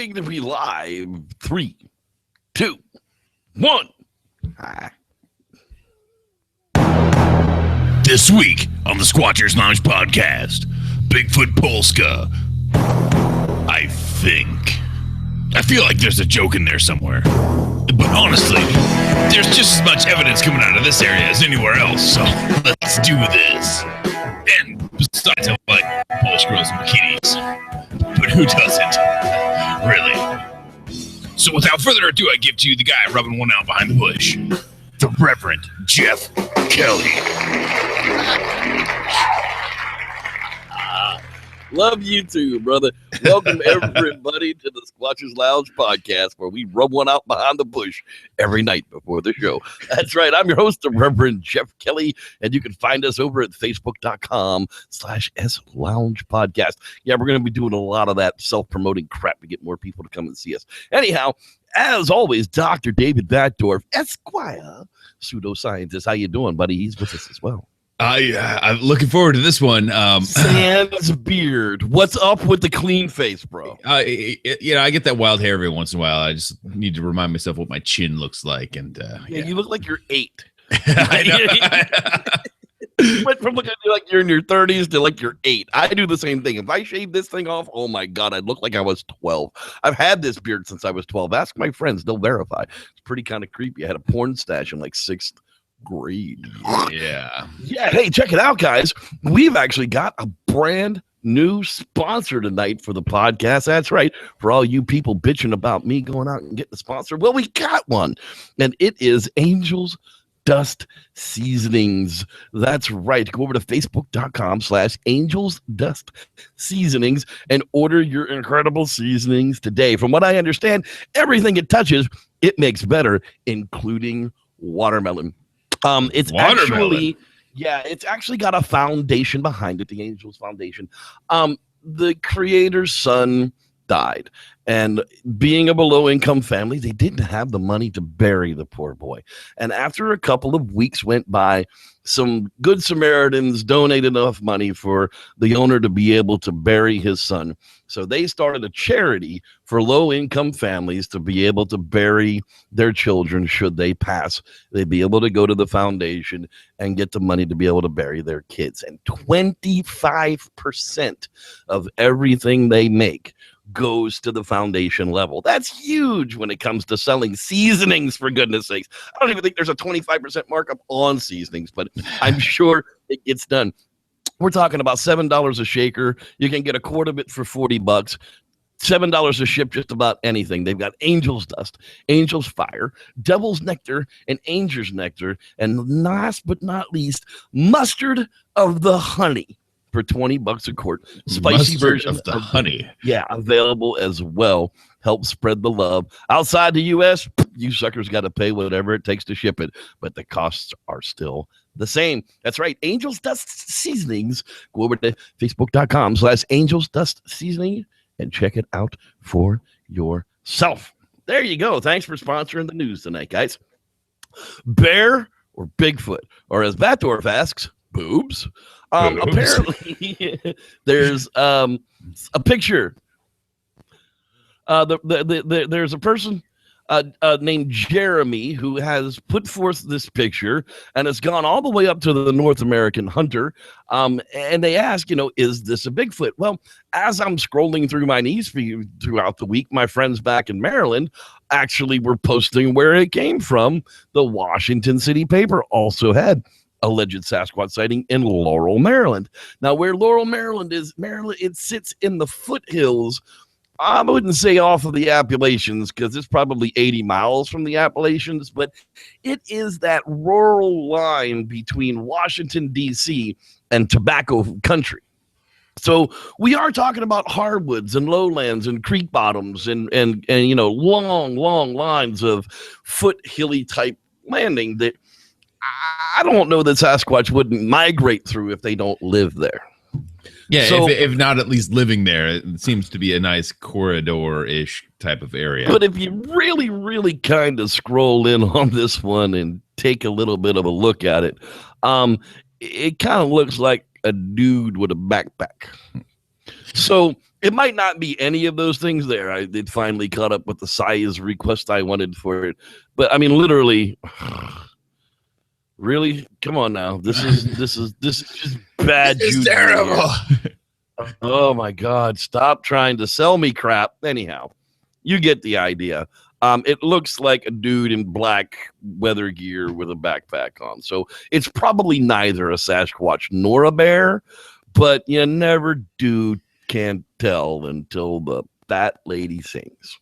going to be live. 3, 2, 1. This week on the Squatchers Lounge podcast, Bigfoot Polska. I feel like there's a joke in there somewhere. But honestly, there's just as much evidence coming out of this area as anywhere else, so let's do this. And besides, I like Polish girls in bikinis. But who doesn't? Really. So without further ado, I give to you the guy rubbing one out behind the bush. The Reverend Jeff Kelly. Love you too, brother. Welcome everybody to the Squatchers Lounge podcast, where we rub one out behind the bush every night before the show. That's right. I'm your host, the Reverend Jeff Kelly, and you can find us over at facebook.com/SLounge podcast. Yeah, we're going to be doing a lot of that self-promoting crap to get more people to come and see us. Anyhow, as always, Dr. David Backdorf, Esquire, pseudoscientist. How you doing, buddy? He's with us as well. I'm looking forward to this one. Sans beard. What's up with the clean face, bro? I get that wild hair every once in a while. I just need to remind myself what my chin looks like. And yeah, you look like you're 8. I know. You went from looking like you're in your 30s to like you're 8. I do the same thing. If I shave this thing off, oh my God, I'd look like I was 12. I've had this beard since I was 12. Ask my friends, they'll verify. It's pretty kind of creepy. I had a porn stash in like 6th grade. Yeah. Hey, check it out, guys. We've actually got a brand new sponsor tonight for the podcast. That's right. For all you people bitching about me going out and getting a sponsor, well, we got one, and it is Angel's Dust Seasonings. That's right. Go over to facebook.com/Angels Dust Seasonings and order your incredible seasonings today. From what I understand, everything it touches, it makes better, including watermelon. It's actually got a foundation behind it, the Angels Foundation. The creator's son died, and being a below-income family, they didn't have the money to bury the poor boy. And after a couple of weeks went by, some good Samaritans donated enough money for the owner to be able to bury his son. So they started a charity for low-income families to be able to bury their children should they pass. They'd be able to go to the foundation and get the money to be able to bury their kids. And 25% of everything they make goes to the foundation level. That's huge when it comes to selling seasonings, for goodness sakes. I don't even think there's a 25% markup on seasonings, but I'm sure it gets done. We're talking about $7 a shaker. You can get a quart of it for $40. $7 to ship just about anything. They've got Angel's Dust, Angel's Fire, Devil's Nectar, and Angel's Nectar, and last but not least, Mustard of the Honey for $20 a quart. Spicy Mustard version of the honey. Yeah, available as well. Help spread the love. Outside the U.S., you suckers got to pay whatever it takes to ship it, but the costs are still the same. That's right. Angel's Dust Seasonings. Go over to facebook.com/Angel's Dust Seasoning and check it out for yourself. There you go. Thanks for sponsoring the news tonight, guys. Bear or Bigfoot? Or as Batdorf asks, boobs? Apparently, there's a picture. There's a person named Jeremy who has put forth this picture and has gone all the way up to the North American Hunter. And they ask, is this a Bigfoot? Well, as I'm scrolling through my newsfeed throughout the week, my friends back in Maryland actually were posting where it came from. The Washington City paper also had alleged Sasquatch sighting in Laurel, Maryland. Now, where Laurel, Maryland is, it sits in the foothills. I wouldn't say off of the Appalachians because it's probably 80 miles from the Appalachians, but it is that rural line between Washington, D.C. and tobacco country. So we are talking about hardwoods and lowlands and creek bottoms and long lines of foot-hilly type landing that I don't know that Sasquatch wouldn't migrate through if they don't live there. Yeah, so, if not at least living there, it seems to be a nice corridor-ish type of area. But if you really, really kind of scroll in on this one and take a little bit of a look at it, it kind of looks like a dude with a backpack. So It might not be any of those things there. I did finally caught up with the size request I wanted for it. But I mean, literally, really? Come on now. This is just bad It's juju. terrible. Oh my God. Stop trying to sell me crap. Anyhow, you get the idea. It looks like a dude in black weather gear with a backpack on. So it's probably neither a Sasquatch nor a bear, but you never can't tell until that lady sings.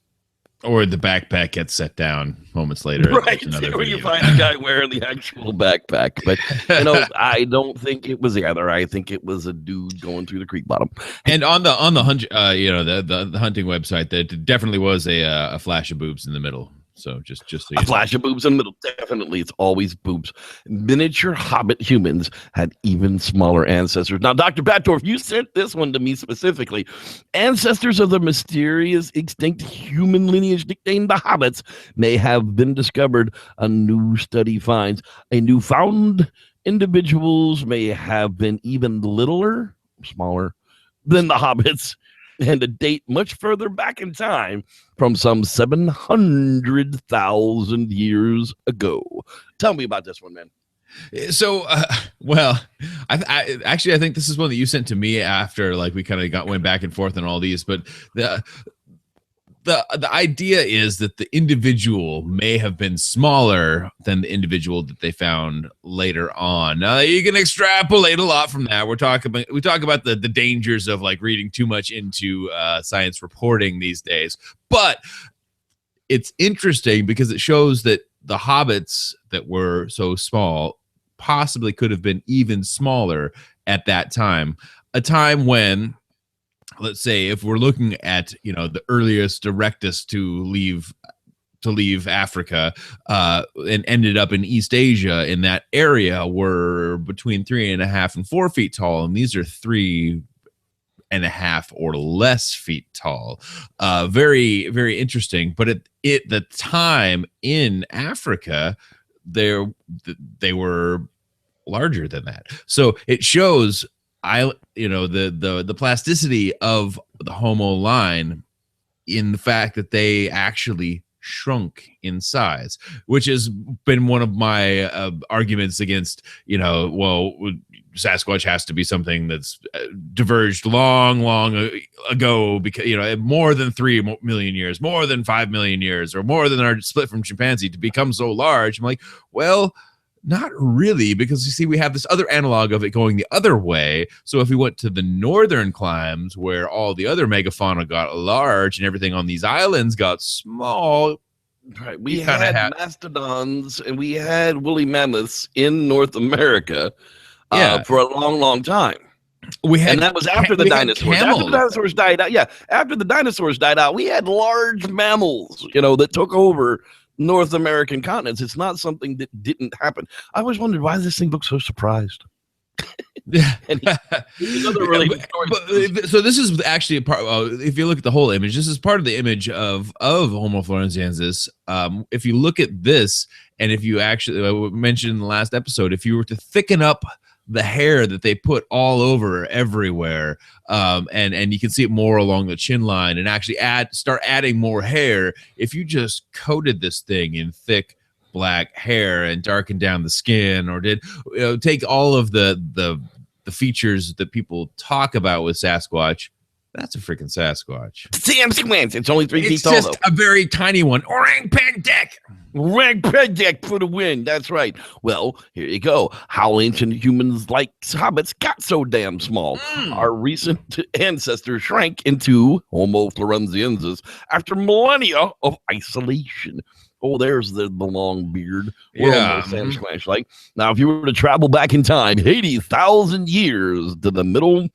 Or the backpack gets set down moments later. Right, where you find the guy wearing the actual backpack. But, I don't think it was the other. I think it was a dude going through the creek bottom. And on the hunt, the hunting website, there definitely was a flash of boobs in the middle. So just so a flash of boobs in the middle. Definitely, it's always boobs. Miniature Hobbit humans had even smaller ancestors. Now, Dr. Batdorf, you sent this one to me specifically. Ancestors of the mysterious extinct human lineage nicknamed the Hobbits may have been discovered. A new study finds a newfound individuals may have been even smaller than the Hobbits, and a date much further back in time from some 700,000 years ago. Tell me about this one, man. So, I think this is one that you sent to me after, like, we kind of went back and forth on all these, but the idea is that the individual may have been smaller than the individual that they found later on. Now, you can extrapolate a lot from that. We talk about the dangers of like reading too much into science reporting these days, but it's interesting because it shows that the hobbits that were so small possibly could have been even smaller at that time, a time when, let's say, if we're looking at, the earliest directest to leave Africa and ended up in East Asia, in that area, were between 3.5 and 4 feet tall, and these are 3.5 or less feet tall. Very, very interesting. But at the time in Africa, they were larger than that. So it shows the plasticity of the Homo line in the fact that they actually shrunk in size, which has been one of my arguments against, Sasquatch has to be something that's diverged long ago, because, more than 3 million years, more than 5 million years, or more than our split from chimpanzee to become so large. I'm like, well, not really, because you see, we have this other analog of it going the other way. So if we went to the northern climes where all the other megafauna got large and everything on these islands got small, right? We had mastodons and we had woolly mammoths in North America for a long time. And that was after the dinosaurs. After the dinosaurs died out. Yeah, after the dinosaurs died out, we had large mammals, that took over North American continents. It's not something that didn't happen. I always wondered why this thing looks so surprised. So this is actually a part. If you look at the whole image, this is part of the image of Homo floresiensis. If you look at this, and if you actually mentioned in the last episode, if you were to thicken up the hair that they put all over everywhere, and you can see it more along the chin line, and actually start adding more hair. If you just coated this thing in thick black hair and darkened down the skin, or take all of the features that people talk about with Sasquatch, that's a freaking Sasquatch. Sam Squint. It's only 3 feet tall. It's just a very tiny one. Orang Pendek. Orang Pendek for the win. That's right. Well, here you go. How ancient humans like hobbits got so damn small. Our recent ancestors shrank into Homo floresiensis after millennia of isolation. Oh, there's the long beard. We're almost Sam Squash like. Now, if you were to travel back in time 80,000 years to the middle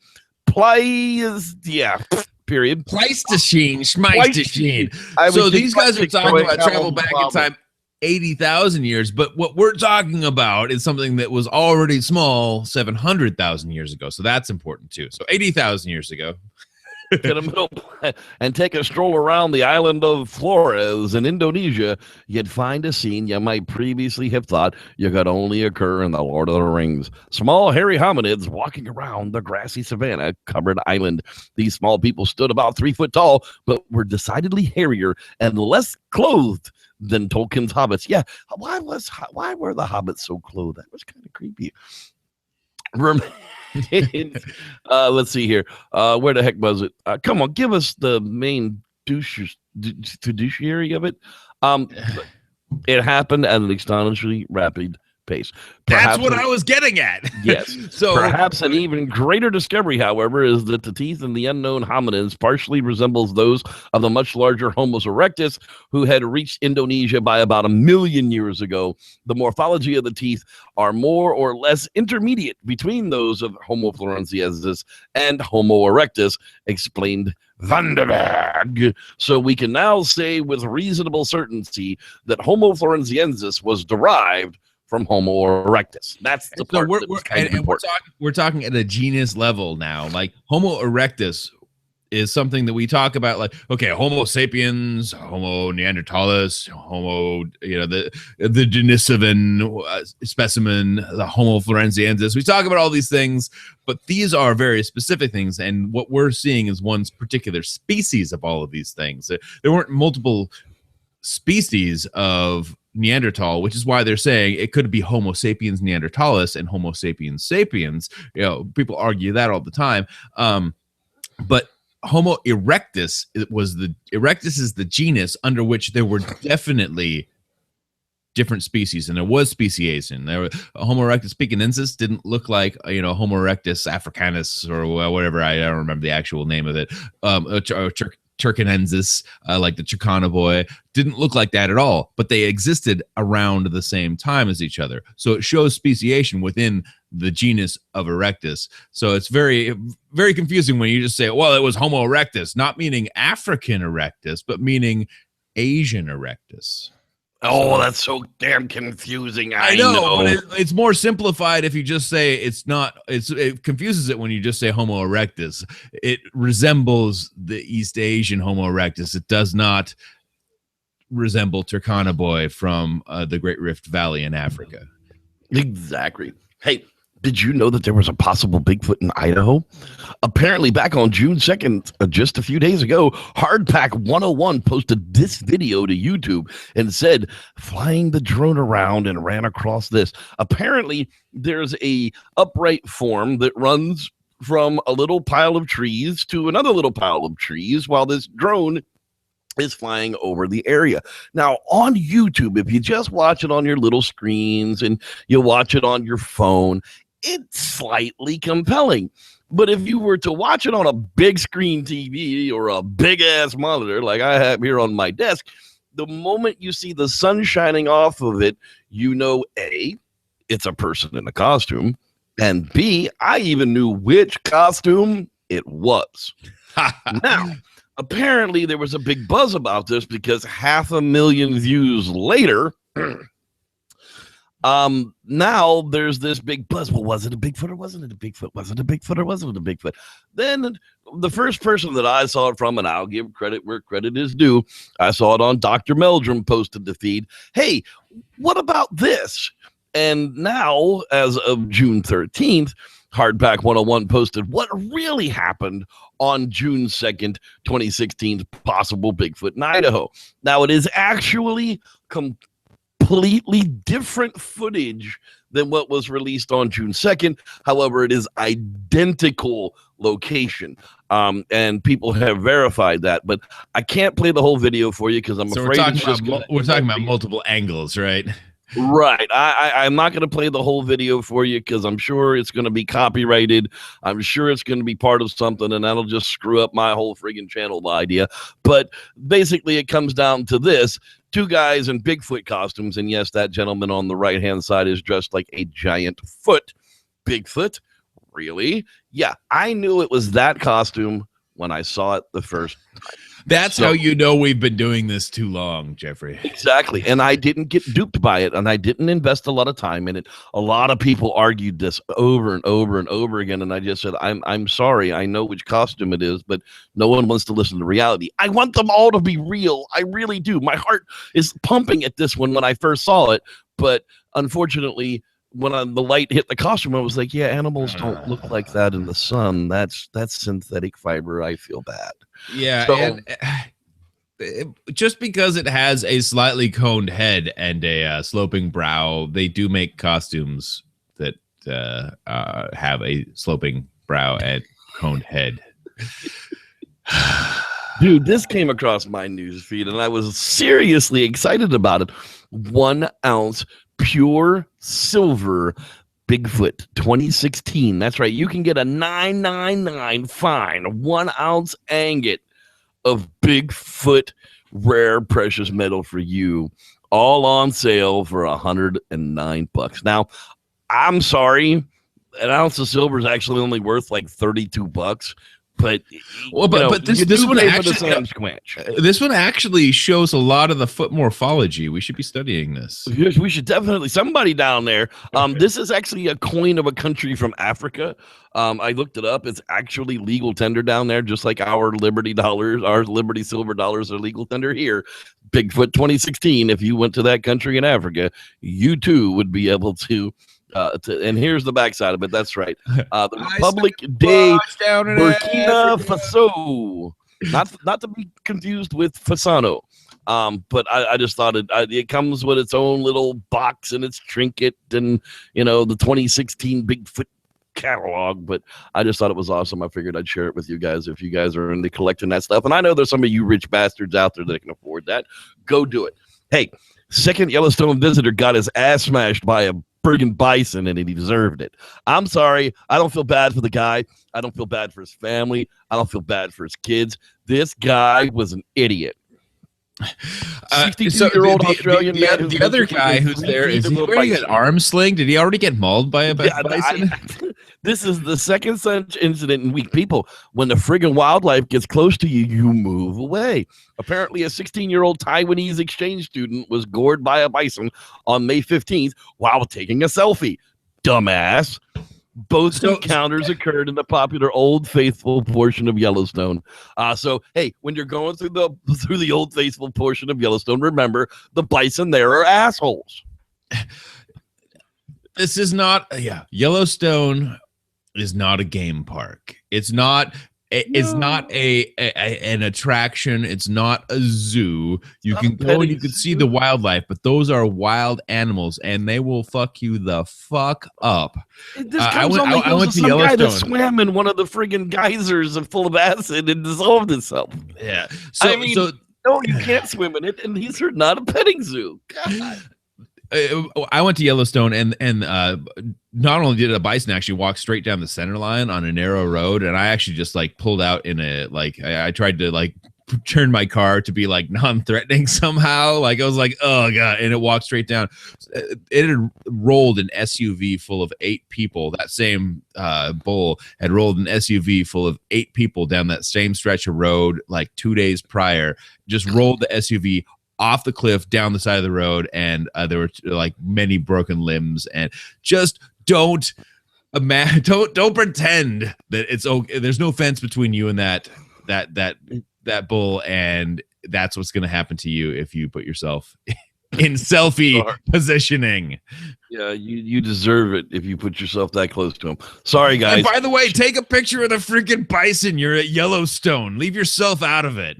period. Pleistocene. So these guys are talking about travel back in time 80,000 years, but what we're talking about is something that was already small 700,000 years ago. So that's important too. So 80,000 years ago. to the middle and take a stroll around the island of Flores in Indonesia, you'd find a scene you might previously have thought you could only occur in the Lord of the Rings. Small, hairy hominids walking around the grassy savanna-covered island. These small people stood about 3 foot tall, but were decidedly hairier and less clothed than Tolkien's hobbits. Yeah, why were the hobbits so clothed? That was kind of creepy. Let's see here. Where the heck was it? Come on, give us the main fiduciary of it. It happened at an astonishingly rapid pace. That's what I was getting at. Yes. So perhaps an even greater discovery, however, is that the teeth in the unknown hominins partially resembles those of the much larger Homo erectus, who had reached Indonesia by about 1 million years ago. The morphology of the teeth are more or less intermediate between those of Homo floresiensis and Homo erectus, explained Vanderberg. So we can now say with reasonable certainty that Homo floresiensis was derived from Homo erectus. That's the part that was kind of important. We're talking at a genus level now. Like Homo erectus is something that we talk about, like, okay, Homo sapiens, Homo neanderthalis, Homo, the Denisovan specimen, the Homo floresiensis. We talk about all these things, but these are very specific things, and what we're seeing is one particular species of all of these things. There weren't multiple species of Neanderthal, which is why they're saying it could be Homo sapiens neanderthalis and Homo sapiens sapiens. People argue that all the time. But Homo erectus erectus is the genus under which there were definitely different species, and there was speciation. There were Homo erectus pekinensis didn't look like Homo erectus africanus or whatever. I don't remember the actual name of it. Turkinensis, like the Chicana boy, didn't look like that at all, but they existed around the same time as each other. So it shows speciation within the genus of erectus. So it's very, very confusing when you just say, well, it was Homo erectus, not meaning African erectus, but meaning Asian erectus. Oh, that's so damn confusing. I know. But it's more simplified if you just say it confuses it when you just say Homo erectus. It resembles the East Asian Homo erectus. It does not resemble Turkana boy from the Great Rift Valley in Africa. Exactly. Hey, did you know that there was a possible Bigfoot in Idaho? Apparently, back on June 2nd, just a few days ago, Hardpack 101 posted this video to YouTube and said, flying the drone around and ran across this. Apparently, there's a upright form that runs from a little pile of trees to another little pile of trees while this drone is flying over the area. Now, on YouTube, if you just watch it on your little screens and you watch it on your phone, it's slightly compelling. But if you were to watch it on a big screen TV or a big ass monitor like I have here on my desk, the moment you see the sun shining off of it, A, it's a person in a costume, and B, I even knew which costume it was. Now, apparently there was a big buzz about this because 500,000 views later, now there's this big buzz. Well, was it a Bigfoot or wasn't it a Bigfoot? Was it a Bigfoot or wasn't it a Bigfoot? Then the first person that I saw it from, and I'll give credit where credit is due, I saw it on Dr. Meldrum posted the feed. Hey, what about this? And now, as of June 13th, Hardpack 101 posted what really happened on June 2nd, 2016's possible Bigfoot in Idaho. Now, it is actually completely different footage than what was released on June 2nd. However, it is identical location. And people have verified that, but I can't play the whole video for you because I'm afraid we're talking about multiple angles, right? Right. I'm not going to play the whole video for you because I'm sure it's going to be copyrighted. I'm sure it's going to be part of something, and that'll just screw up my whole friggin' channel idea. But basically, it comes down to this. Two guys in Bigfoot costumes, and yes, that gentleman on the right-hand side is dressed like a giant foot. Bigfoot? Really? Yeah, I knew it was that costume when I saw it the first. That's how you know we've been doing this too long, Jeffrey. Exactly. And I didn't get duped by it, and I didn't invest a lot of time in it. A lot of people argued this over and over and over again, and I just said, I'm sorry. I know which costume it is, but no one wants to listen to reality. I want them all to be real. I really do. My heart is pumping at this one when I first saw it, but unfortunately, when the light hit the costume, I was like, yeah, animals don't look like that in the sun. That's synthetic fiber. I feel bad. Yeah, so, and just because it has a slightly coned head and a sloping brow, they do make costumes that have a sloping brow and coned head. Dude, this came across my news feed, and I was seriously excited about it. 1 ounce pure silver Bigfoot 2016. That's right. You can get a $9.99 fine, 1 ounce agate of Bigfoot rare precious metal for you, all on sale for $109. Now, I'm sorry, an ounce of silver is actually only worth like $32. But this one actually shows a lot of the foot morphology. We should be studying this. We should definitely. Somebody down there. This is actually a coin of a country from Africa. I looked it up. It's actually legal tender down there, just like our Liberty dollars, our Liberty silver dollars are legal tender here. Bigfoot 2016. If you went to that country in Africa, you too would be able to. And here's the backside of it. That's right. The Republic de Burkina Faso, not to be confused with Fasano. But I just thought it comes with its own little box and its trinket and the 2016 Bigfoot catalog. But I just thought it was awesome. I figured I'd share it with you guys if you guys are into collecting that stuff. And I know there's some of you rich bastards out there that can afford that. Go do it. Hey, second Yellowstone visitor got his ass smashed by a friggin' bison, and he deserved it. I'm sorry. I don't feel bad for the guy. I don't feel bad for his family. I don't feel bad for his kids. This guy was an idiot. 62-year-old Australian man. The other guy who's there, is he wearing an arm sling? Did he already get mauled by a bison? This is the second such incident in week. People, when the friggin' wildlife gets close to you, you move away. Apparently, a 16-year-old Taiwanese exchange student was gored by a bison on May 15th while taking a selfie. Dumbass. Both encounters occurred in the popular Old Faithful portion of Yellowstone. So, hey, when you're going through the Old Faithful portion of Yellowstone, remember the bison there are assholes. This is not, Yellowstone is not a game park. It's not. It's not an attraction. It's not a zoo. You can go and you can see the wildlife, but those are wild animals, and they will fuck you the fuck up. I went to Yellowstone. Guy that swam in one of the friggin' geysers full of acid and dissolved himself. Yeah. No, you can't swim in it, and these are not a petting zoo. God. I went to Yellowstone, and not only did a bison actually walk straight down the center line on a narrow road, and I actually just pulled out in I tried to turn my car to be non-threatening somehow. I was like, oh god, and it walked straight down. It had rolled an SUV full of 8 people. That same bull had rolled an SUV full of 8 people down that same stretch of road 2 days prior. Just rolled the SUV off the cliff down the side of the road, and there were many broken limbs. And just don't pretend that it's okay. There's no fence between you and that bull, and that's what's going to happen to you if you put yourself in selfie positioning. Yeah, you deserve it if you put yourself that close to him. Sorry, guys. And by the way, take a picture of the freaking bison. You're at Yellowstone. Leave yourself out of it.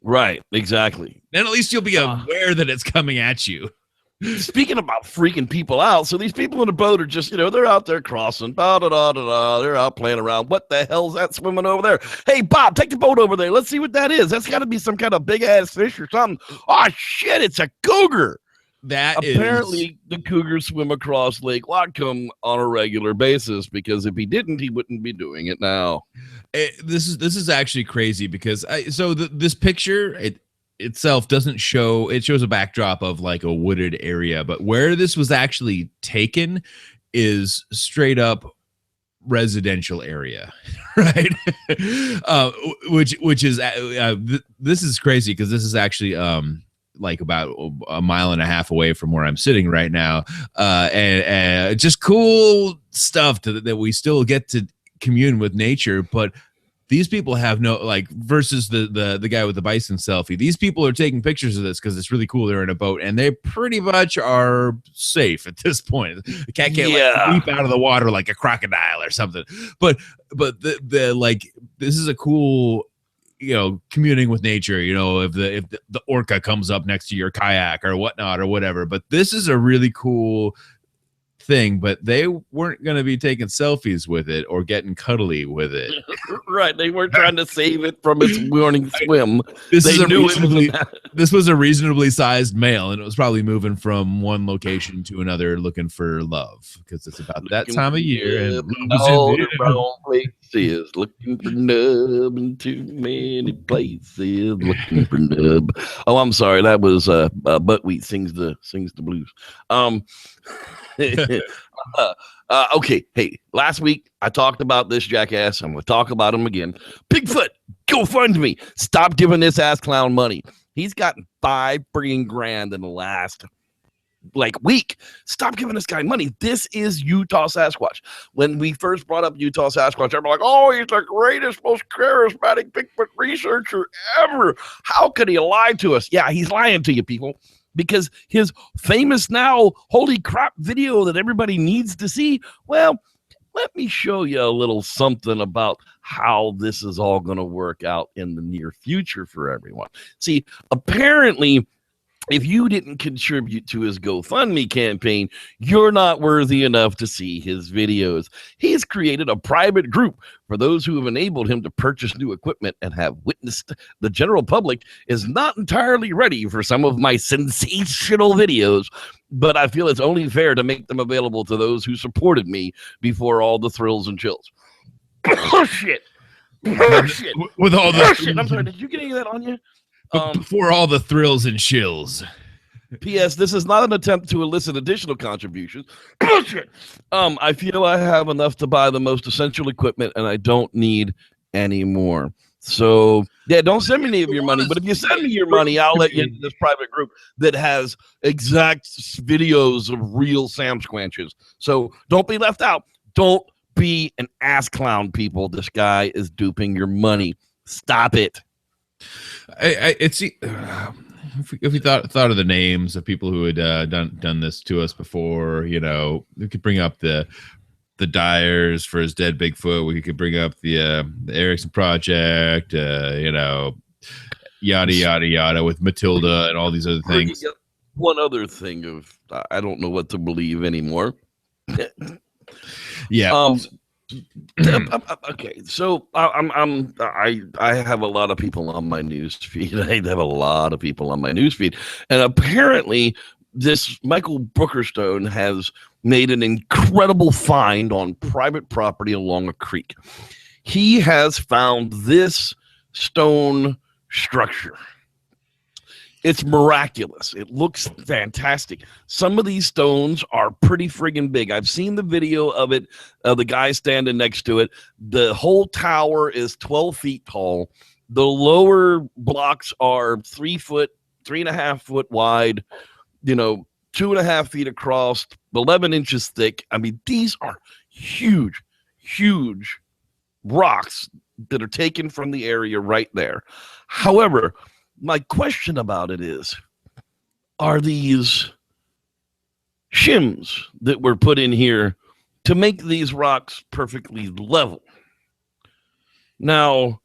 Right, exactly. Then at least you'll be aware that it's coming at you. Speaking about freaking people out, so these people in the boat are just, they're out there crossing, they're out playing around. What the hell's that swimming over there? Hey, Bob, take the boat over there. Let's see what that is. That's got to be some kind of big-ass fish or something. Oh, shit, it's a cougar. Apparently, the cougars swim across Lake Whatcom on a regular basis, because if he didn't, he wouldn't be doing it now. This is actually crazy, because this picture itself doesn't show. It shows a backdrop of a wooded area, but where this was actually taken is straight up residential area, right? Which is this is crazy because this is actually like about a mile and a half away from where I'm sitting right now, and just cool stuff that we still get to commune with nature, but these people have no, like, versus the guy with the bison selfie. These people are taking pictures of this because it's really cool. They're in a boat and they pretty much are safe at this point. The cat can't like leap out of the water like a crocodile or something. But the like, this is a cool, you know, communing with nature. You know, if the orca comes up next to your kayak or whatnot or whatever. But this is a really cool thing, but they weren't going to be taking selfies with it or getting cuddly with it. Right, they weren't trying to save it from its morning swim. This was a reasonably sized male, and it was probably moving from one location to another looking for love because it's about that time of year. And all the wrong places, looking for nub in too many places, looking for nub. Oh, I'm sorry, that was Buckwheat sings the blues. Okay, hey, last week I talked about this jackass. I'm gonna talk about him again. Bigfoot GoFundMe. Stop giving this ass clown money. He's gotten $5 friggin' grand in the last week. Stop giving this guy money. This is Utah Sasquatch. When we first brought up Utah Sasquatch, everyone like, oh, he's the greatest, most charismatic Bigfoot researcher ever. How could he lie to us? Yeah, he's lying to you, people. Because his famous now, holy crap video that everybody needs to see, well, let me show you a little something about how this is all going to work out in the near future for everyone. See, apparently, if you didn't contribute to his GoFundMe campaign, you're not worthy enough to see his videos. He's created a private group for those who have enabled him to purchase new equipment and have witnessed the general public is not entirely ready for some of my sensational videos, but I feel it's only fair to make them available to those who supported me before all the thrills and chills. Oh, shit. Oh, shit. With all the shit. I'm sorry, did you get any of that on you? Before all the thrills and chills. P.S. This is not an attempt to elicit additional contributions. Bullshit. I feel I have enough to buy the most essential equipment, and I don't need any more. So, yeah, don't send me any of your money. But if you send me your money, I'll let you into this private group that has exact videos of real Sam Squanches. So don't be left out. Don't be an ass clown, people. This guy is duping your money. Stop it. If we thought of the names of people who had done this to us before, you know, we could bring up the Dyers for his dead Bigfoot. We could bring up the Erickson Project, you know, yada yada yada with Matilda and all these other things. One other thing of I don't know what to believe anymore. Yeah. Okay, so I have a lot of people on my news feed. I have a lot of people on my news feed, and apparently this Michael Brookerstone has made an incredible find on private property along a creek. He has found this stone structure. It's miraculous. It looks fantastic. Some of these stones are pretty friggin' big. I've seen the video of it, the guy standing next to it. The whole tower is 12 feet tall. The lower blocks are 3.5 foot wide, you know, 2.5 feet across, 11 inches thick. I mean, these are huge, huge rocks that are taken from the area right there. However, my question about it is, are these shims that were put in here to make these rocks perfectly level? Now,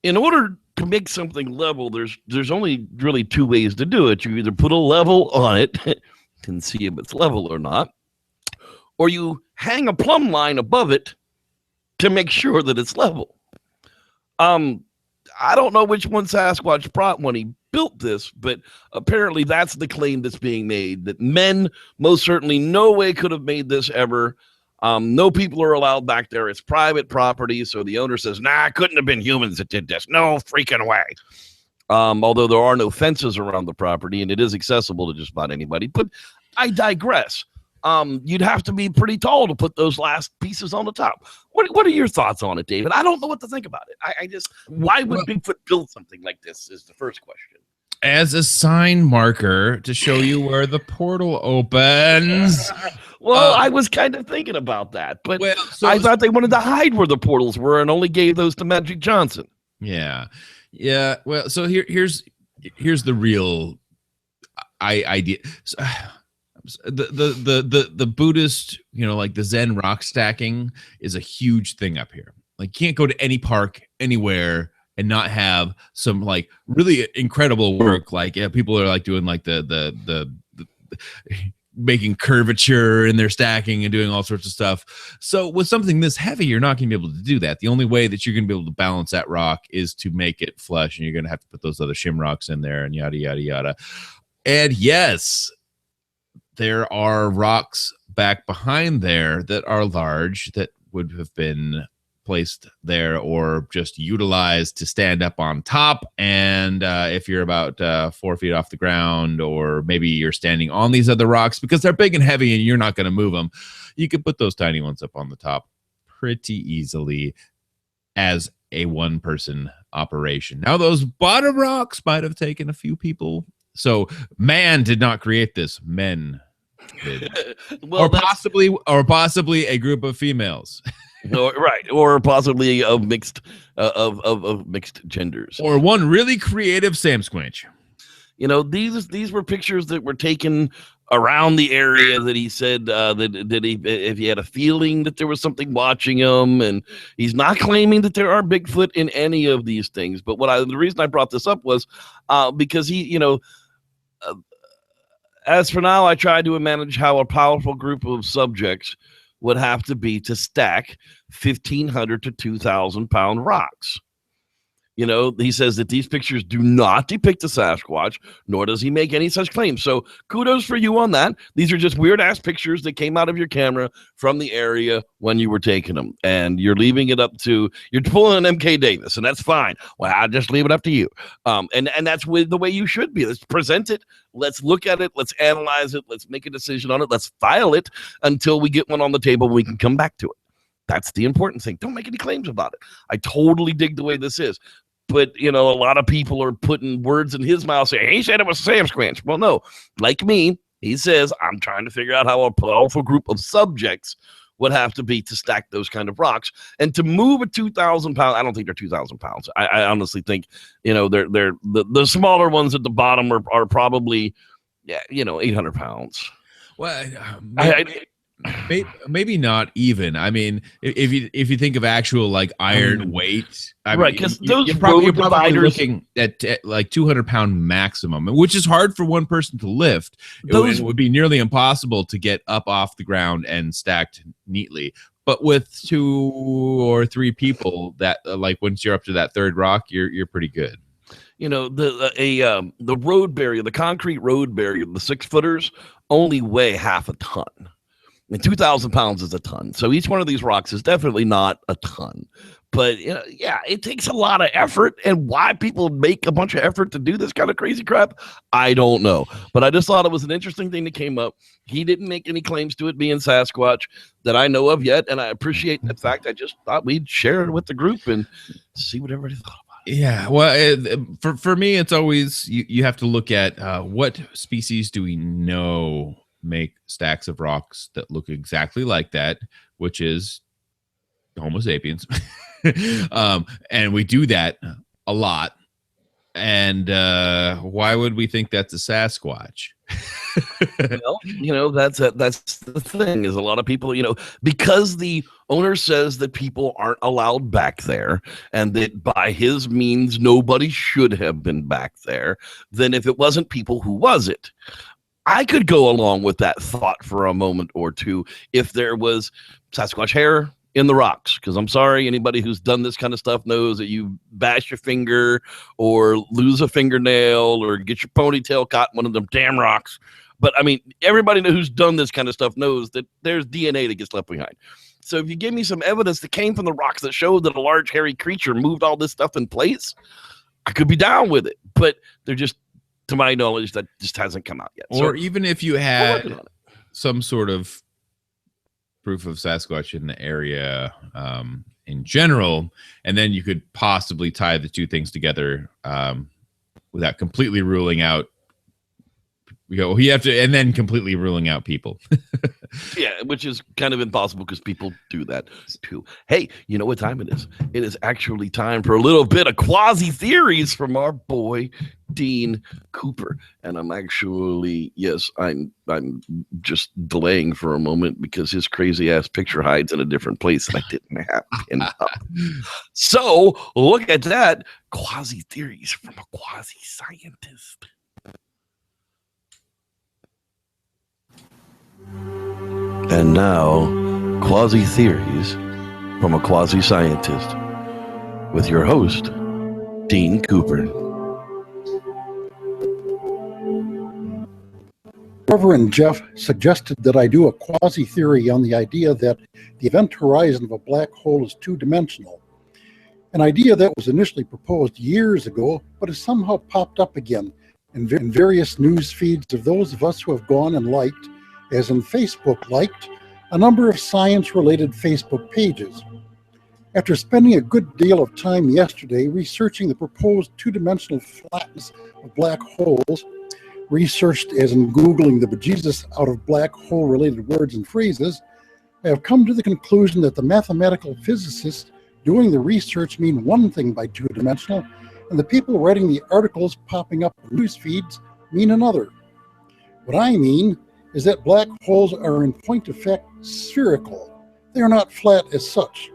in order to make something level, there's only really two ways to do it. You either put a level on it and see if it's level or not, or you hang a plumb line above it to make sure that it's level. I don't know which one Sasquatch brought when he built this, but apparently that's the claim that's being made, that men most certainly no way could have made this ever. No people are allowed back there. It's private property. So the owner says, nah, it couldn't have been humans that did this. No freaking way. Although there are no fences around the property and it is accessible to just about anybody. But I digress. you'd have to be pretty tall to put those last pieces on the top. What are your thoughts on it, David? I don't know what to think about it. I just, why would Bigfoot build something like this is the first question. As a sign marker to show you where the portal opens. Well, I was kind of thinking about that, but I thought they wanted to hide where the portals were and only gave those to Magic Johnson. Yeah. Well, so here's the real idea. So, the Buddhist, like the Zen rock stacking is a huge thing up here. Like, you can't go to any park anywhere and not have some like really incredible work. Like, people are like doing like the making curvature in their stacking and doing all sorts of stuff. So with something this heavy, you're not going to be able to do that. The only way that you're going to be able to balance that rock is to make it flush, and you're going to have to put those other shim rocks in there and yada, yada, yada. And yes, there are rocks back behind there that are large that would have been placed there or just utilized to stand up on top. And if you're about 4 feet off the ground, or maybe you're standing on these other rocks because they're big and heavy and you're not going to move them, you could put those tiny ones up on the top pretty easily as a one-person operation. Now, those bottom rocks might have taken a few people. So man did not create this. Men did. Well, or possibly a group of females. Right, or possibly of mixed mixed genders, or one really creative Sam Squinch. These were pictures that were taken around the area that he said if he had a feeling that there was something watching him, and he's not claiming that there are Bigfoot in any of these things. But the reason I brought this up was because he, as for now, I tried to manage how a powerful group of subjects would have to be to stack 1,500 to 2,000 pound rocks. He says that these pictures do not depict a Sasquatch, nor does he make any such claims. So kudos for you on that. These are just weird ass pictures that came out of your camera from the area when you were taking them, and you're leaving it up to, you're pulling an MK Davis, and that's fine. Well, I'll just leave it up to you. And that's the way you should be. Let's present it. Let's look at it. Let's analyze it. Let's make a decision on it. Let's file it until we get one on the table. We can come back to it. That's the important thing. Don't make any claims about it. I totally dig the way this is. But, a lot of people are putting words in his mouth saying, he said it was Sam Squinch. Well, no, like me, he says, I'm trying to figure out how a powerful group of subjects would have to be to stack those kind of rocks. And to move a 2,000 pound, I don't think they're 2,000 pounds. I honestly think, they're the smaller ones at the bottom are probably, 800 pounds. Well, maybe not even. I mean, if you think of actual like iron weight, right? Because you're probably looking at like 200-pound maximum, which is hard for one person to lift. It would be nearly impossible to get up off the ground and stacked neatly. But with 2 or 3 people, that like once you're up to that third rock, you're pretty good. The road barrier, the concrete road barrier, the 6-footers only weigh half a ton. And 2,000 pounds is a ton. So each one of these rocks is definitely not a ton. But, it takes a lot of effort. And why people make a bunch of effort to do this kind of crazy crap, I don't know. But I just thought it was an interesting thing that came up. He didn't make any claims to it being Sasquatch that I know of yet. And I appreciate the fact. I just thought we'd share it with the group and see what everybody thought about it. Yeah, well, for me, it's always, you have to look at what species do we know make stacks of rocks that look exactly like that, which is Homo sapiens. And we do that a lot. And why would we think that's a Sasquatch? Well, that's the thing, is a lot of people, because the owner says that people aren't allowed back there, and that by his means nobody should have been back there, then if it wasn't people, who was it? I could go along with that thought for a moment or two if there was Sasquatch hair in the rocks, because I'm sorry, anybody who's done this kind of stuff knows that you bash your finger or lose a fingernail or get your ponytail caught in one of them damn rocks. But I mean, everybody who's done this kind of stuff knows that there's DNA that gets left behind. So if you give me some evidence that came from the rocks that showed that a large hairy creature moved all this stuff in place, I could be down with it. But they're just, to my knowledge, that just hasn't come out yet. Or even if you had, some sort of proof of Sasquatch in the area in general, and then you could possibly tie the two things together without completely ruling out. And then completely ruling out people. Yeah, which is kind of impossible because people do that too. Hey, you know what time it is? It is actually time for a little bit of quasi theories from our boy Dean Cooper. And I'm just delaying for a moment because his crazy ass picture hides in a different place and I didn't have pinned up. So look at that. Quasi theories from a quasi scientist. And now, Quasi Theories from a Quasi-Scientist with your host, Dean Cooper. Reverend Jeff suggested that I do a quasi-theory on the idea that the event horizon of a black hole is two-dimensional, an idea that was initially proposed years ago, but has somehow popped up again in various news feeds of those of us who have gone and liked, as in Facebook liked, a number of science-related Facebook pages. After spending a good deal of time yesterday researching the proposed two-dimensional flatness of black holes, researched as in Googling the bejesus out of black hole-related words and phrases, I have come to the conclusion that the mathematical physicists doing the research mean one thing by two-dimensional, and the people writing the articles popping up in news feeds mean another. What I mean is that black holes are in point of fact spherical. They are not flat as such.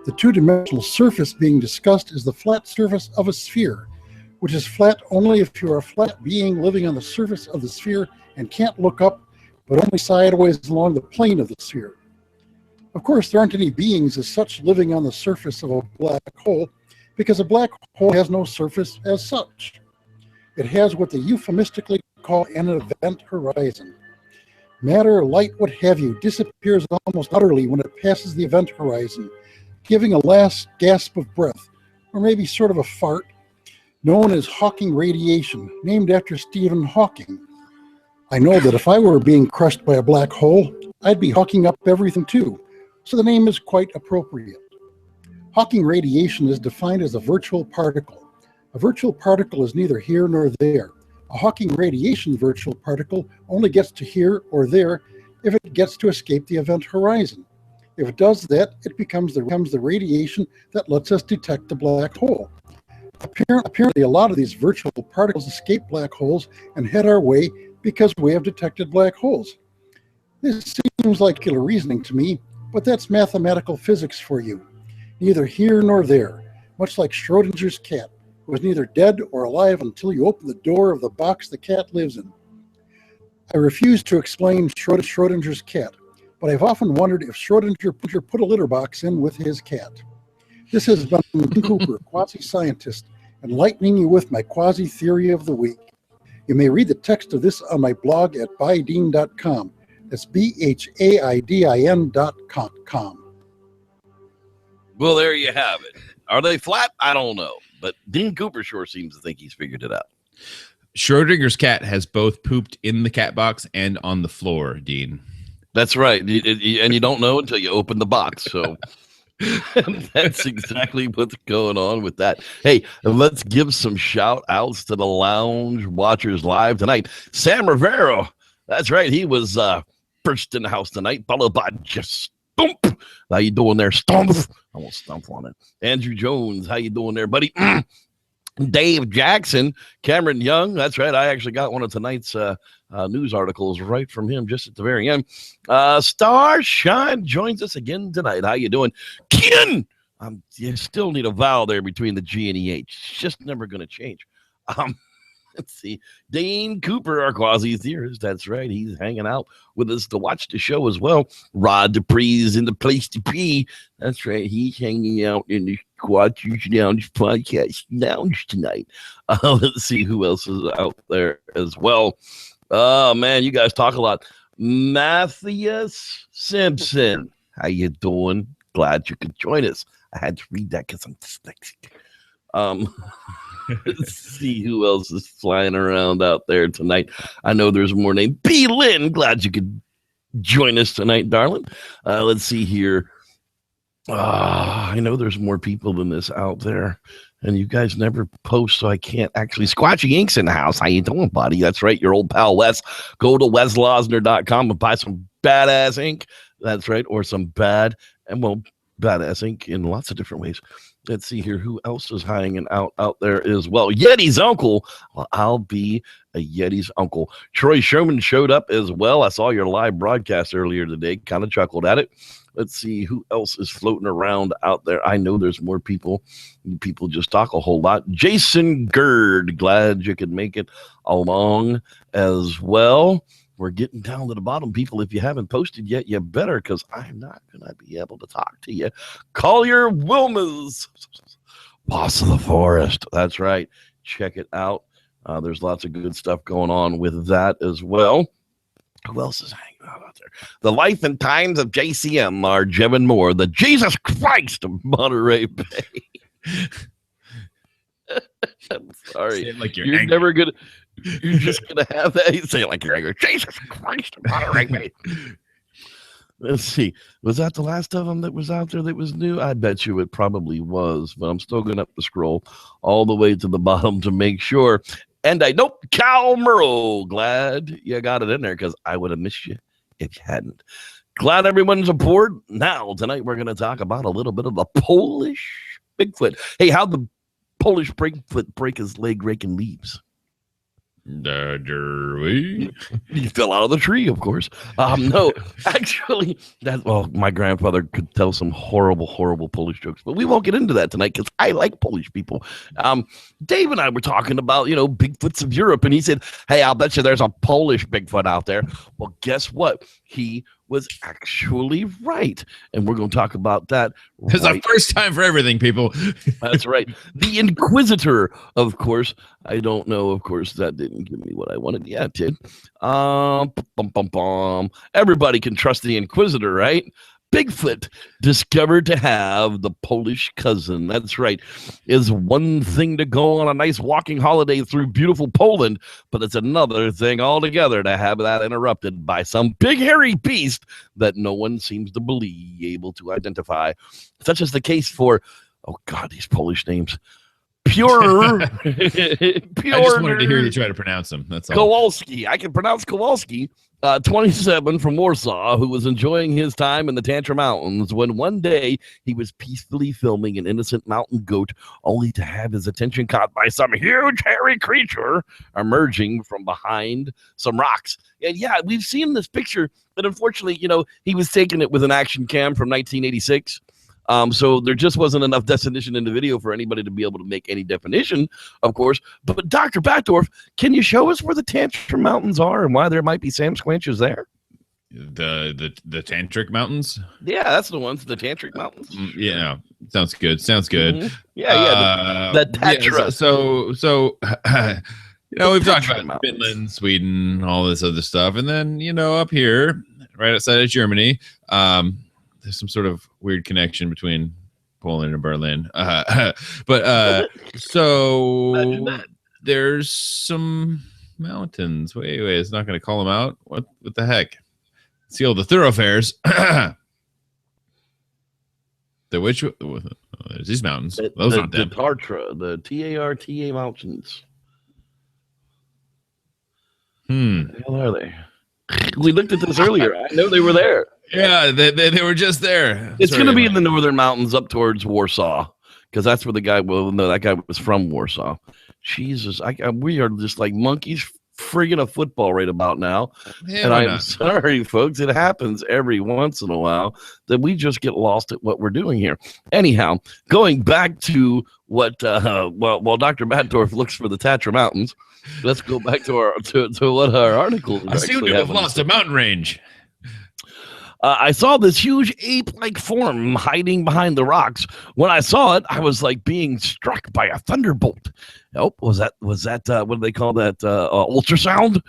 The two-dimensional surface being discussed is the flat surface of a sphere, which is flat only if you are a flat being living on the surface of the sphere and can't look up, but only sideways along the plane of the sphere. Of course, there aren't any beings as such living on the surface of a black hole, because a black hole has no surface as such. It has what they euphemistically call an event horizon. Matter, light, what have you, disappears almost utterly when it passes the event horizon, giving a last gasp of breath, or maybe sort of a fart, known as Hawking radiation, named after Stephen Hawking. I know that if I were being crushed by a black hole, I'd be hawking up everything too, so the name is quite appropriate. Hawking radiation is defined as a virtual particle. A virtual particle is neither here nor there. A Hawking radiation virtual particle only gets to here or there if it gets to escape the event horizon. If it does that, it becomes the radiation that lets us detect the black hole. Apparently, a lot of these virtual particles escape black holes and head our way because we have detected black holes. This seems like killer reasoning to me, but that's mathematical physics for you. Neither here nor there, much like Schrodinger's cat, who is neither dead or alive until you open the door of the box the cat lives in. I refuse to explain Schrodinger's cat, but I've often wondered if Schrodinger put a litter box in with his cat. This has been Dean Cooper, quasi-scientist, enlightening you with my quasi-theory of the week. You may read the text of this on my blog at bydean.com. That's BHAIDIN.com. Well, there you have it. Are they flat? I don't know. But Dean Cooper sure seems to think he's figured it out. Schrodinger's cat has both pooped in the cat box and on the floor, Dean. That's right. And you don't know until you open the box. So that's exactly what's going on with that. Hey, let's give some shout outs to the lounge watchers live tonight. Sam Rivero. That's right. He was first in the house tonight, followed by just Stump. How you doing there, Stump? I won't stump on it. Andrew Jones, how you doing there, buddy? Dave Jackson, Cameron Young. That's right. I actually got one of tonight's news articles right from him just at the very end. Starshine joins us again tonight. How you doing? Ken! You still need a vowel there between the G and the H. It's just never going to change. Let's see. Dean Cooper, our quasi-theorist. That's right. He's hanging out with us to watch the show as well. Rod Dupree's in the place to be. That's right. He's hanging out in the Squatchers Lounge podcast lounge tonight. Let's see who else is out there as well. Oh, man, you guys talk a lot. Matthias Simpson. How you doing? Glad you could join us. I had to read that because I'm dyslexic. Let's see who else is flying around out there tonight. I know there's more named B. Lynn. Glad you could join us tonight, darling. Let's see here. I know there's more people than this out there, and you guys never post, so I can't actually. Squatchy Ink's in the house. How you doing, buddy? That's right, your old pal Wes. Go to weslosner.com and buy some badass ink. That's right, or some badass ink in lots of different ways. Let's see here. Who else is hanging out there as well? Yeti's uncle. Well, I'll be a Yeti's uncle. Troy Sherman showed up as well. I saw your live broadcast earlier today. Kind of chuckled at it. Let's see who else is floating around out there. I know there's more people. People just talk a whole lot. Jason Gerd, glad you could make it along as well. We're getting down to the bottom, people. If you haven't posted yet, you better, because I'm not going to be able to talk to you. Collier Wilmers, boss of the forest. That's right. Check it out. There's lots of good stuff going on with that as well. Who else is hanging out there? The Life and Times of JCM are Jevin Moore, the Jesus Christ of Monterey Bay. I'm sorry. Like you're angry. Never gonna. You're just gonna have that. You say it like you're angry. Jesus Christ of Monterey Bay. Let's see. Was that the last of them that was out there that was new? I bet you it probably was, but I'm still gonna have to scroll all the way to the bottom to make sure. And Cal Murrow, glad you got it in there, because I would have missed you if you hadn't. Glad everyone's aboard. Now, tonight, we're going to talk about a little bit of the Polish Bigfoot. Hey, how'd the Polish Bigfoot break his leg raking leaves? He fell out of the tree, of course. No, actually, my grandfather could tell some horrible, horrible Polish jokes, but we won't get into that tonight because I like Polish people. Dave and I were talking about, Bigfoots of Europe, and he said, hey, I'll bet you there's a Polish Bigfoot out there. Well, guess what? He was actually right. And we're going to talk about that. It's the first time for everything, people. That's right. The Inquisitor, of course. I don't know. Of course, that didn't give me what I wanted. Yeah, it did. Everybody can trust the Inquisitor, right? Bigfoot discovered to have the Polish cousin. That's right. Is one thing to go on a nice walking holiday through beautiful Poland, but it's another thing altogether to have that interrupted by some big hairy beast that no one seems to be able to identify. Such is the case for, oh God, these Polish names. Pure. I just wanted to hear you try to pronounce them. That's all. Kowalski. I can pronounce Kowalski. 27 from Warsaw, who was enjoying his time in the Tatra Mountains when one day he was peacefully filming an innocent mountain goat, only to have his attention caught by some huge hairy creature emerging from behind some rocks. And yeah, we've seen this picture, but unfortunately, he was taking it with an action cam from 1986. So there just wasn't enough definition in the video for anybody to be able to make any definition, of course. But Dr. Batdorf, can you show us where the Tatra Mountains are and why there might be Sam Squanches there? The Tantric Mountains? Yeah, that's the ones, the Tantric Mountains. Yeah, sounds good. Mm-hmm. Yeah, the Tatra. Yeah, so we've talked about Finland, Sweden, all this other stuff. And then, up here, right outside of Germany, there's some sort of weird connection between Poland and Berlin. But there's some mountains. Wait, it's not going to call them out? What the heck? See all the thoroughfares. There's these mountains. Those aren't them. The Tarta Mountains. Where the hell are they? We looked at this earlier. I know they were there. Yeah, they were just there. It's going to be in the northern mountains up towards Warsaw, because that's where the guy. Well, no, that guy was from Warsaw. Jesus, we are just like monkeys friggin' a football right about now. Yeah, and I'm sorry, folks. It happens every once in a while that we just get lost at what we're doing here. Anyhow, going back to what while Dr. Batdorf looks for the Tatra Mountains, let's go back to what our article. I seem to have lost a mountain range. I saw this huge ape-like form hiding behind the rocks. When I saw it, I was like being struck by a thunderbolt. Oh, was that what do they call that? Ultrasound?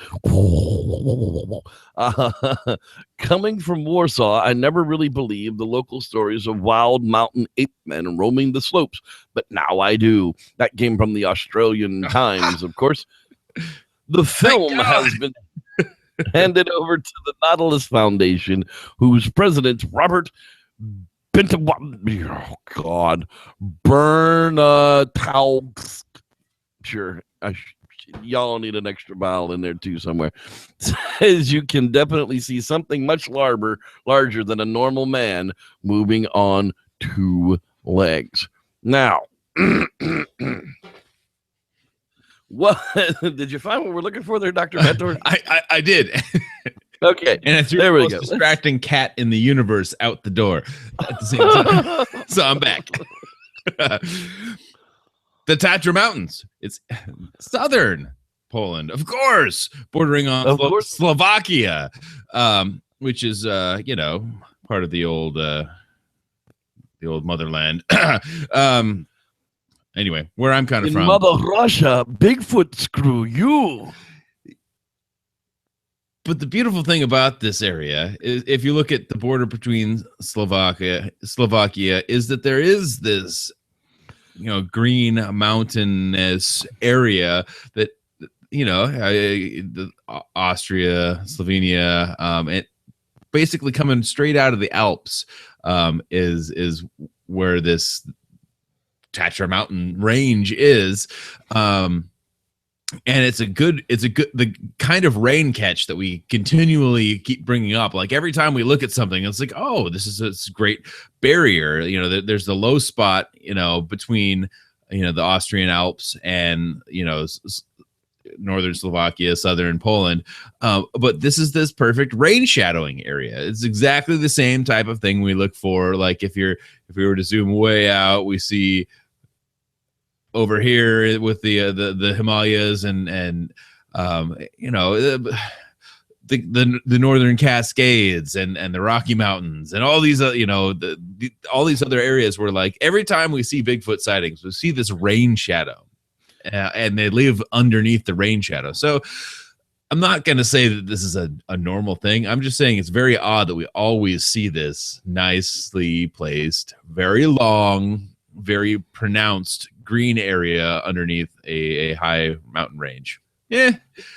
Coming from Warsaw, I never really believed the local stories of wild mountain ape men roaming the slopes, but now I do. That came from the Australian Times, of course. The film has been... handed over to the Nautilus Foundation, whose president, Robert Bernataux. Sure, y'all need an extra vowel in there too somewhere. Says you can definitely see something much larger than a normal man moving on two legs. Now, what did you find what we're looking for there, Dr. Mentor? I did. Okay. And I threw there the we most go. distracting cat in the universe out the door at the same time. So I'm back. The Tatra Mountains. It's southern Poland, of course, bordering on Slovakia, which is part of the old motherland. Anyway, where I'm kind of from. Mother Russia, Bigfoot, screw you. But the beautiful thing about this area is, if you look at the border between Slovakia, is that there is this, green mountainous area that, the Austria, Slovenia, and basically coming straight out of the Alps, is where this Tatra mountain range is. And it's the kind of rain catch that we continually keep bringing up. Like every time we look at something, it's like, oh, this is this great barrier. There's the low spot, between, the Austrian Alps and, northern Slovakia, southern Poland. But this is this perfect rain shadowing area. It's exactly the same type of thing we look for. Like if we were to zoom way out, we see over here with the Himalayas and the northern Cascades and the Rocky Mountains and all these all these other areas where, like, every time we see Bigfoot sightings, we see this rain shadow, and they live underneath the rain shadow. So I'm not going to say that this is a normal thing. I'm just saying it's very odd that we always see this nicely placed, very long, very pronounced green area underneath a high mountain range. Yeah.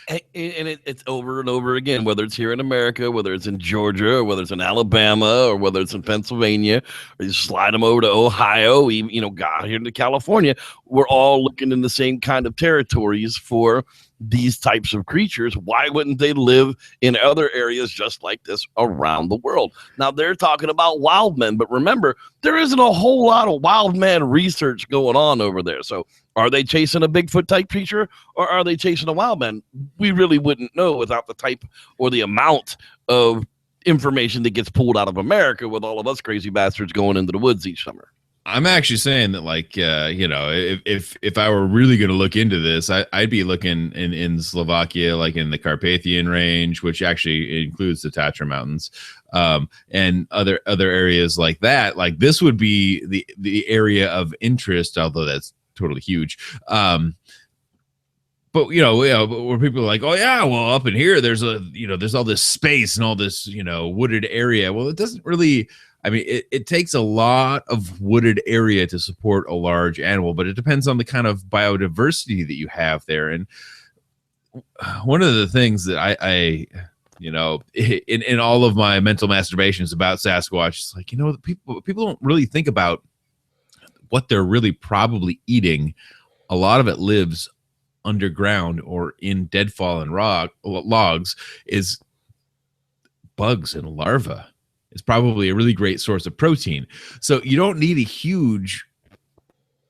And it's over and over again, whether it's here in America, whether it's in Georgia, or whether it's in Alabama, or whether it's in Pennsylvania, or you slide them over to Ohio, even, God, here to California. We're all looking in the same kind of territories for these types of creatures. Why wouldn't they live in other areas just like this around the world? Now, they're talking about wild men, but remember, there isn't a whole lot of wild man research going on over there. So are they chasing a Bigfoot type creature, or are they chasing a wild man? We really wouldn't know without the type or the amount of information that gets pulled out of America, with all of us crazy bastards going into the woods each summer. I'm actually saying that, like, if I were really going to look into this, I'd be looking in Slovakia, like in the Carpathian Range, which actually includes the Tatra Mountains, and other areas like that. Like, this would be the area of interest, although that's totally huge. But where people are like, oh yeah, well, up in here, there's all this space and all this, wooded area. Well, it doesn't really. I mean, it takes a lot of wooded area to support a large animal, but it depends on the kind of biodiversity that you have there. And one of the things that I in all of my mental masturbations about Sasquatch, is like, people don't really think about what they're really probably eating. A lot of it lives underground or in deadfall and logs, is bugs and larvae. It's probably a really great source of protein. So you don't need a huge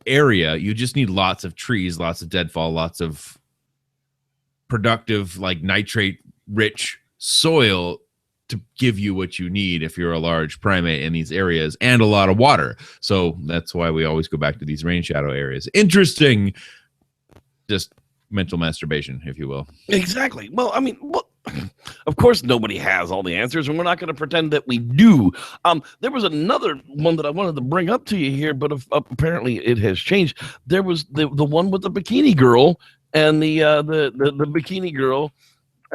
area. You just need lots of trees, lots of deadfall, lots of productive, like nitrate-rich soil to give you what you need if you're a large primate in these areas, and a lot of water. So that's why we always go back to these rain shadow areas. Interesting, just mental masturbation, if you will. Exactly. Well, I mean, of course, nobody has all the answers, and we're not going to pretend that we do. There was another one that I wanted to bring up to you here, but apparently it has changed. There was the one with the bikini girl and the bikini girl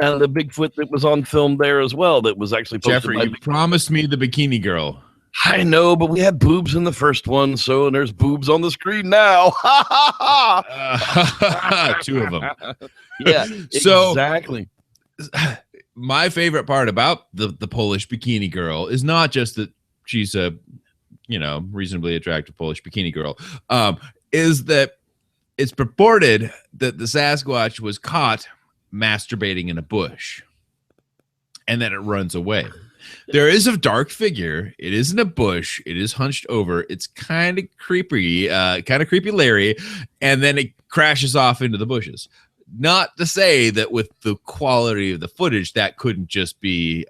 and the Bigfoot that was on film there as well. That was actually posted. Jeffrey, you promised me the bikini girl. I know, but we had boobs in the first one, so there's boobs on the screen now. Two of them. Yeah, so exactly. my favorite part about the Polish bikini girl is not just that she's a, reasonably attractive Polish bikini girl, is that it's purported that the Sasquatch was caught masturbating in a bush and then it runs away. There is a dark figure. It is in a bush. It is hunched over. It's kind of creepy, Larry, and then it crashes off into the bushes. Not to say that with the quality of the footage, that couldn't just be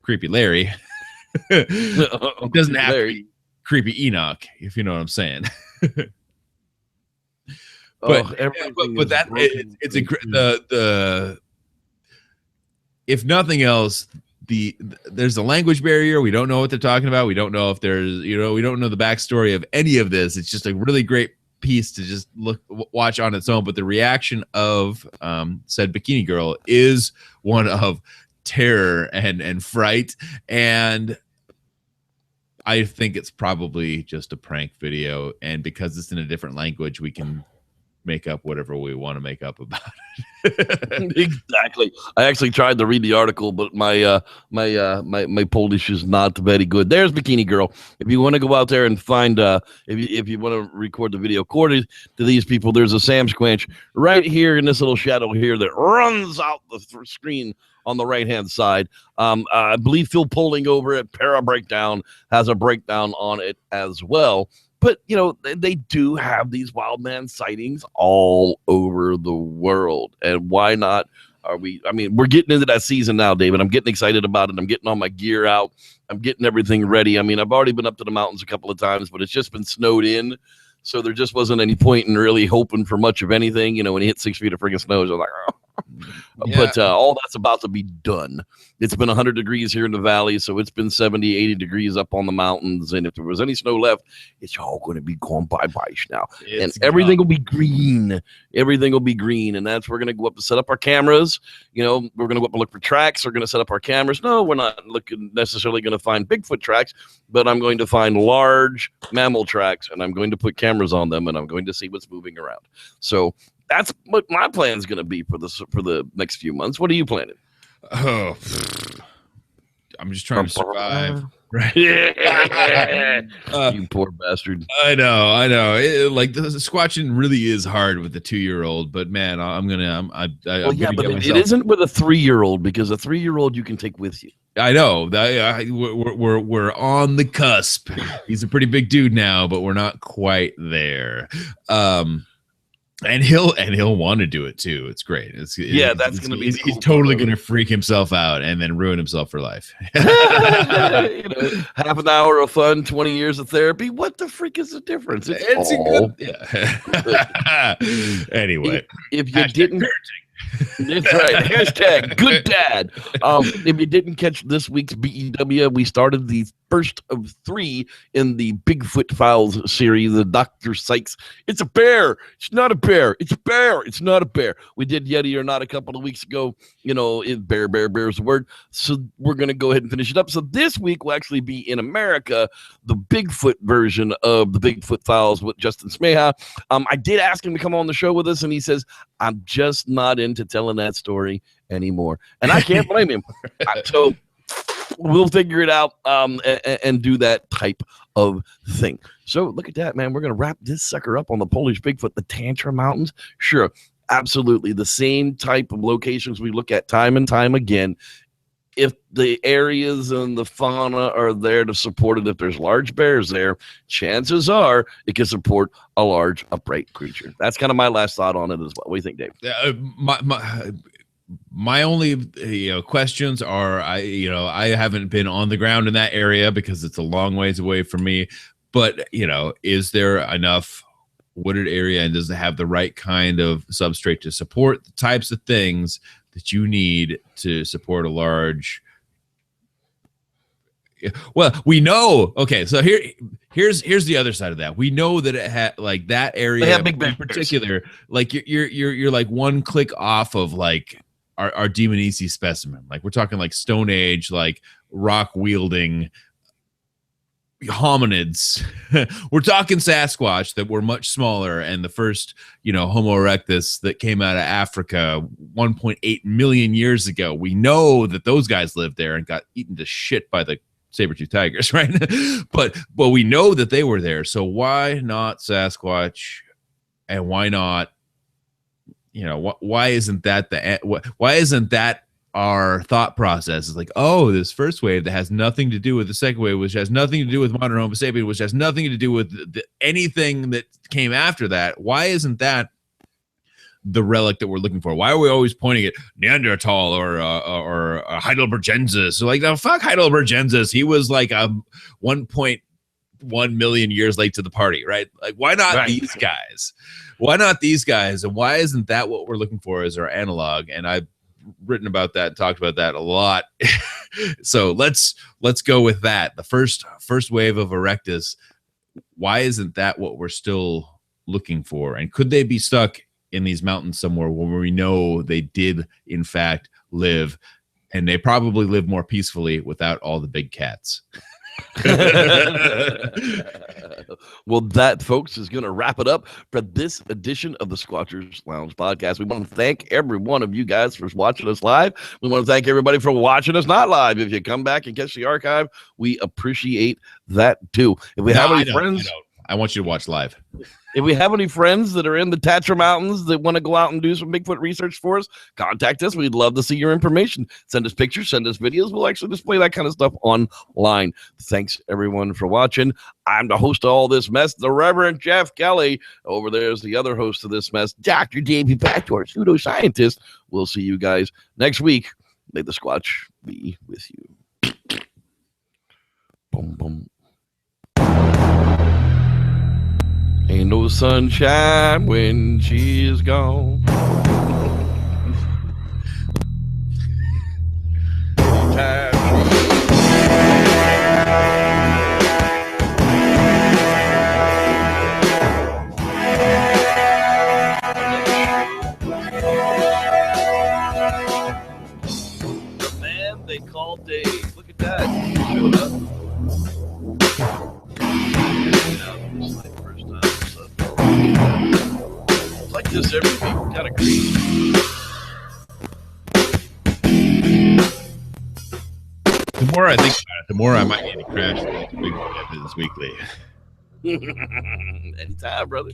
creepy Larry. It doesn't have to be creepy Enoch, if you know what I'm saying. But that it's the if nothing else, there's a language barrier. We don't know what they're talking about. We don't know if there's we don't know the backstory of any of this. It's just a really great piece to just watch on its own. But the reaction of said bikini girl is one of terror and fright, and I think it's probably just a prank video. And because it's in a different language, we can make up whatever we want to make up about it. Exactly. I actually tried to read the article, but my Polish is not very good. There's Bikini Girl. If you want to go out there and find, if you want to record the video according to these people, there's a Sam Squanch right here in this little shadow here that runs out the screen on the right-hand side. I believe Phil Poling over at Para Breakdown has a breakdown on it as well. But, they do have these wild man sightings all over the world. And why not? We're getting into that season now, David. I'm getting excited about it. I'm getting all my gear out. I'm getting everything ready. I've already been up to the mountains a couple of times, but it's just been snowed in. So there just wasn't any point in really hoping for much of anything. When you hit 6 feet of freaking snow, it's like, oh. Yeah. But all that's about to be done. It's been 100 degrees here in the valley, so it's been 70, 80 degrees up on the mountains. And if there was any snow left, it's all going to be gone bye-bye now. And everything will be green. Everything will be green. And we're going to go up to set up our cameras. We're going to go up and look for tracks. We're going to set up our cameras. No, we're not necessarily going to find Bigfoot tracks, but I'm going to find large mammal tracks, and I'm going to put cameras on them, and I'm going to see what's moving around. So that's what my plan is going to be for the next few months. What are you planning? Oh, I'm just trying to survive. Right? You poor bastard. I know. The squatching really is hard with the 2-year-old, but man, but it isn't with a 3-year-old, because a 3-year-old you can take with you. I know. We're on the cusp. He's a pretty big dude now, but we're not quite there. And he'll want to do it too. It's great. That's going to be. He's totally going to freak himself out and then ruin himself for life. Half an hour of fun, 20 years of therapy. What the freak is the difference? It's a good. Yeah. Anyway, if you didn't. That's right. Hashtag good dad. If you didn't catch this week's BEW, we started the first of 3 in the Bigfoot Files series, the Dr. Sykes. It's a bear. It's not a bear. It's a bear. It's not a bear. We did Yeti or Not a couple of weeks ago. Bear's the word. So we're going to go ahead and finish it up. So this week will actually be in America, the Bigfoot version of the Bigfoot Files with Justin Smeha. I did ask him to come on the show with us, and he says, I'm just not into telling that story anymore. And I can't blame him. So we'll figure it out and do that type of thing. So look at that, man. We're going to wrap this sucker up on the Polish Bigfoot, the Tatra Mountains. Sure, absolutely. The same type of locations we look at time and time again. If the areas and the fauna are there to support it, if there's large bears there, chances are it can support a large upright creature. That's kind of my last thought on it as well. What do you think, Dave? My only questions are, I haven't been on the ground in that area because it's a long ways away from me. But is there enough wooded area, and does it have the right kind of substrate to support the types of things that you need to support a large? Well, we know. Okay, so here's the other side of that. We know that it had like that area in particular. Like you're like one click off of like our Demonese specimen. Like we're talking like Stone Age, like rock wielding, hominids. We're talking Sasquatch that were much smaller, and the first, Homo erectus that came out of Africa 1.8 million years ago. We know that those guys lived there and got eaten to shit by the saber-toothed tigers, right? but we know that they were there. So why not Sasquatch? And why not, why isn't that our thought process? Is like, oh, this first wave that has nothing to do with the second wave, which has nothing to do with modern Homo sapien, which has nothing to do with anything that came after that. Why isn't that the relic that we're looking for? Why are we always pointing at Neanderthal or Heidelbergensis? So like, no, fuck Heidelbergensis. He was like 1.1 million years late to the party, right? Like, why not these guys? Why not these guys? And why isn't that what we're looking for as our analog? And I've written about that, talked about that a lot. So let's go with that. The first wave of erectus. Why isn't that what we're still looking for? And could they be stuck in these mountains somewhere where we know they did in fact live, and they probably live more peacefully without all the big cats? Well, that, folks, is going to wrap it up for this edition of the Squatchers Lounge podcast. We want to thank every one of you guys for watching us live. We want to thank everybody for watching us not live. If you come back and catch the archive, we appreciate that too. If we have any friends, I want you to watch live. If we have any friends that are in the Tatra Mountains that want to go out and do some Bigfoot research for us, contact us. We'd love to see your information. Send us pictures, send us videos. We'll actually display that kind of stuff online. Thanks, everyone, for watching. I'm the host of all this mess, the Reverend Jeff Kelly. Over there's the other host of this mess, Dr. Davey Pactor, pseudoscientist. We'll see you guys next week. May the Squatch be with you. Boom, boom. Ain't no sunshine when she is gone. The man they call Dave. Look at that. He showed up. It's like this every week. Kind of crazy. The more I think about it, the more I might need to crash this weekly. Anytime, brother.